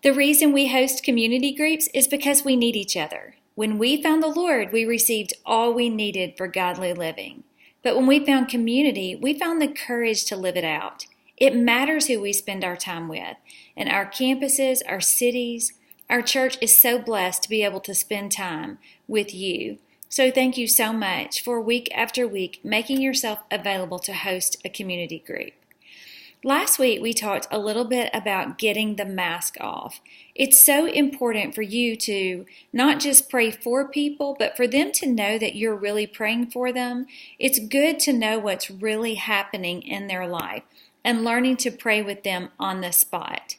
The reason we host community groups is because we need each other. When we found the Lord, we received all we needed for godly living. But when we found community, we found the courage to live it out. It matters who we spend our time with. And our campuses, our cities, our church is so blessed to be able to spend time with you. So thank you so much for week after week making yourself available to host a community group. Last week, we talked a little bit about getting the mask off. It's so important for you to not just pray for people, but for them to know that you're really praying for them. It's good to know what's really happening in their life and learning to pray with them on the spot.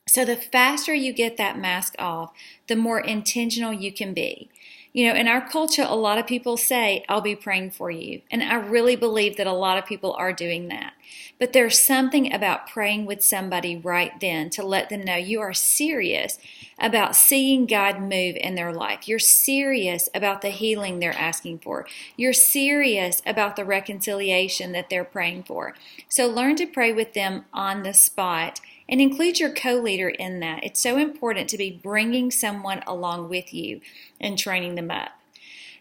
So the faster you get that mask off, the more intentional you can be. In our culture, a lot of people say, I'll be praying for you. And I really believe that a lot of people are doing that. But there's something about praying with somebody right then to let them know you are serious about seeing God move in their life. You're serious about the healing they're asking for. You're serious about the reconciliation that they're praying for. So learn to pray with them on the spot and include your co-leader in that. It's so important to be bringing someone along with you and training them up.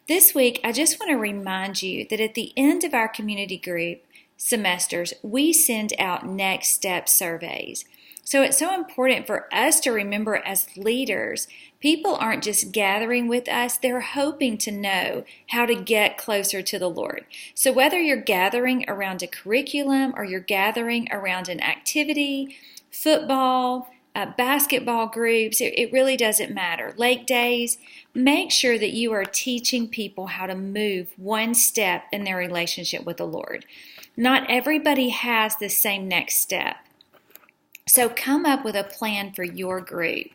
This week, I just want to remind you that at the end of our community group semesters, we send out next step surveys. So it's so important for us to remember as leaders, people aren't just gathering with us, they're hoping to know how to get closer to the Lord. So whether you're gathering around a curriculum or you're gathering around an activity, football, basketball groups, it really doesn't matter. Lake days, make sure that you are teaching people how to move one step in their relationship with the Lord. Not everybody has the same next step. So come up with a plan for your group.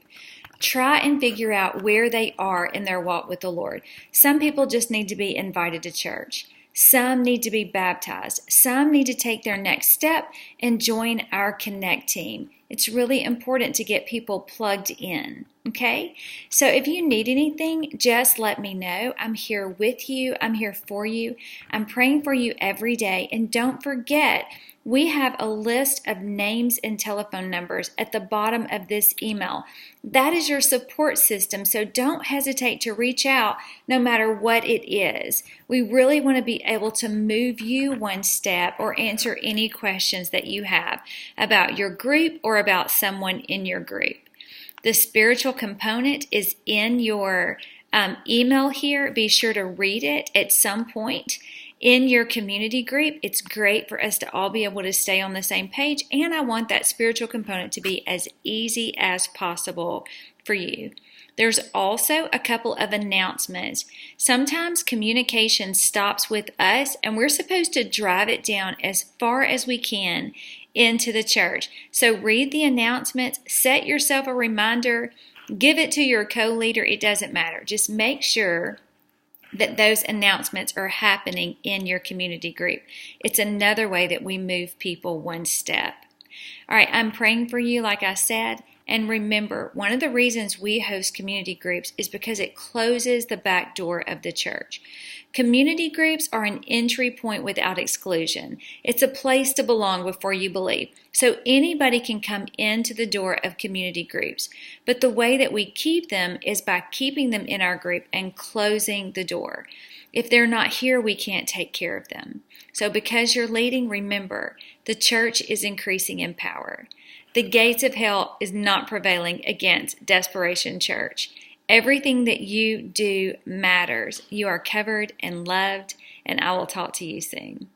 Try and figure out where they are in their walk with the Lord. Some people just need to be invited to church. Some need to be baptized. Some need to take their next step and join our Connect team. It's really important to get people plugged in, okay? So if you need anything, just let me know. I'm here with you. I'm here for you. I'm praying for you every day. And don't forget, we have a list of names and telephone numbers at the bottom of this email. That is your support system, so don't hesitate to reach out no matter what it is. We really want to be able to move you one step or answer any questions that you have about your group or about someone in your group. The spiritual component is in your email here. Be sure to read it at some point in your community group. It's great for us to all be able to stay on the same page, and I want that spiritual component to be as easy as possible for you. There's also a couple of announcements. Sometimes communication stops with us, and we're supposed to drive it down as far as we can into the church. So read the announcements, set yourself a reminder, give it to your co-leader. It doesn't matter. Just make sure that those announcements are happening in your community group. It's another way that we move people one step. All right, I'm praying for you, like I said. And remember, one of the reasons we host community groups is because it closes the back door of the church. Community groups are an entry point without exclusion. It's a place to belong before you believe. So anybody can come into the door of community groups. But the way that we keep them is by keeping them in our group and closing the door. If they're not here, we can't take care of them. So because you're leading, remember, the church is increasing in power. The gates of hell is not prevailing against Desperation Church. Everything that you do matters. You are covered and loved, and I will talk to you soon.